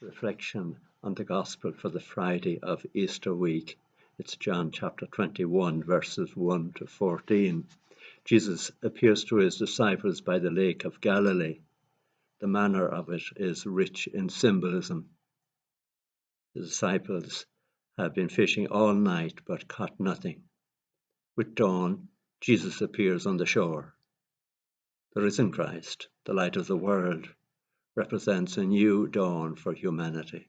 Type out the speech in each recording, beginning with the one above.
Reflection on the Gospel for the Friday of Easter week. It's John chapter 21, verses 1 to 14. Jesus appears to his disciples by the Lake of Galilee. The manner of it is rich in symbolism. The disciples have been fishing all night but caught nothing. With dawn, Jesus appears on the shore. The risen Christ, the light of the world, represents a new dawn for humanity.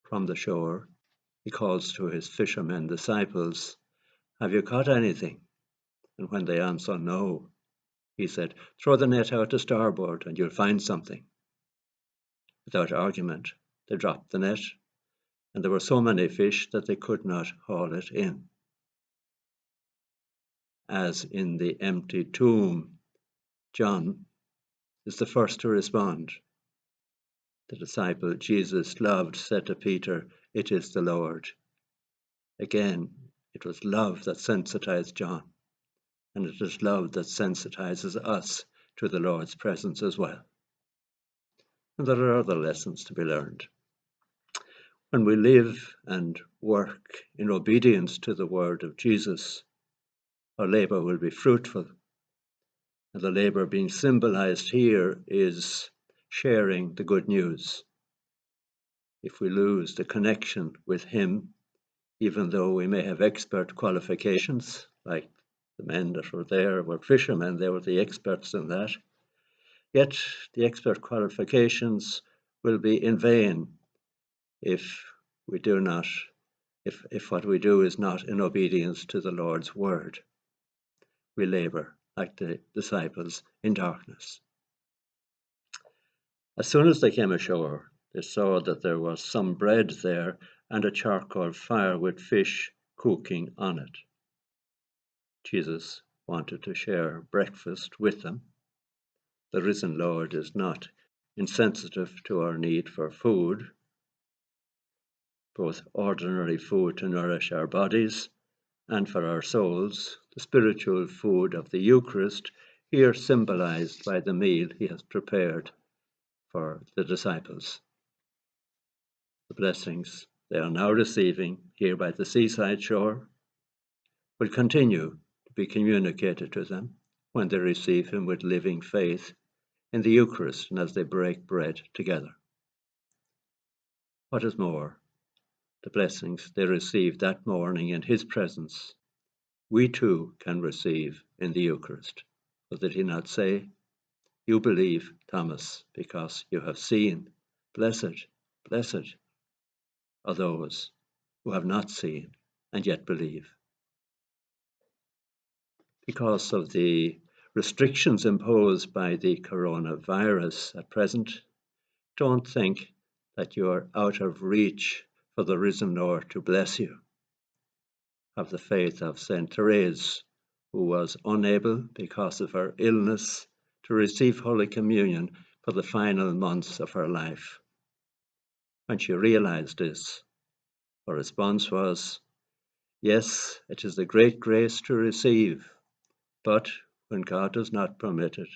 From the shore, he calls to his fishermen disciples, "Have you caught anything?" And when they answer no, he said, "Throw the net out to starboard and you'll find something." Without argument, they dropped the net, and there were so many fish that they could not haul it in. As in the empty tomb, John is the first to respond. The disciple Jesus loved said to Peter, "It is the Lord." Again, it was love that sensitized John, and it is love that sensitizes us to the Lord's presence as well. And there are other lessons to be learned. When we live and work in obedience to the word of Jesus, our labor will be fruitful. And the labor being symbolized here is sharing the good news. If we lose the connection with him, even though we may have expert qualifications, like the men that were there were fishermen, they were the experts in that, yet the expert qualifications will be in vain if we do not, if what we do is not in obedience to the Lord's word. We labor like the disciples in darkness. As soon as they came ashore, they saw that there was some bread there and a charcoal fire with fish cooking on it. Jesus wanted to share breakfast with them. The risen Lord is not insensitive to our need for food, both ordinary food to nourish our bodies and for our souls, the spiritual food of the Eucharist, here symbolized by the meal he has prepared for the disciples. The blessings they are now receiving here by the seaside shore will continue to be communicated to them when they receive him with living faith in the Eucharist and as they break bread together. What is more, the blessings they received that morning in his presence, we too can receive in the Eucharist. For did he not say, "You believe, Thomas, because you have seen. Blessed, blessed are those who have not seen and yet believe." Because of the restrictions imposed by the coronavirus at present, don't think that you're out of reach for the risen Lord to bless you. Have the faith of Saint Therese, who was unable, because of her illness, to receive Holy Communion for the final months of her life. When she realized this, her response was, "Yes, it is a great grace to receive, but when God does not permit it,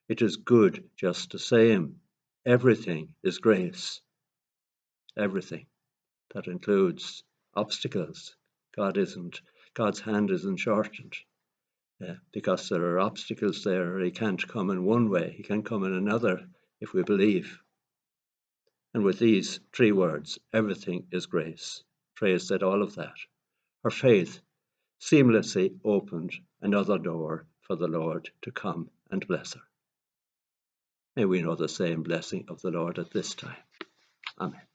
it is good just the same. Everything is grace." Everything. That includes obstacles. God's hand isn't shortened. Because there are obstacles there, he can't come in one way, he can come in another if we believe. And with these three words, everything is grace. Therese said all of that. Her faith seamlessly opened another door for the Lord to come and bless her. May we know the same blessing of the Lord at this time. Amen.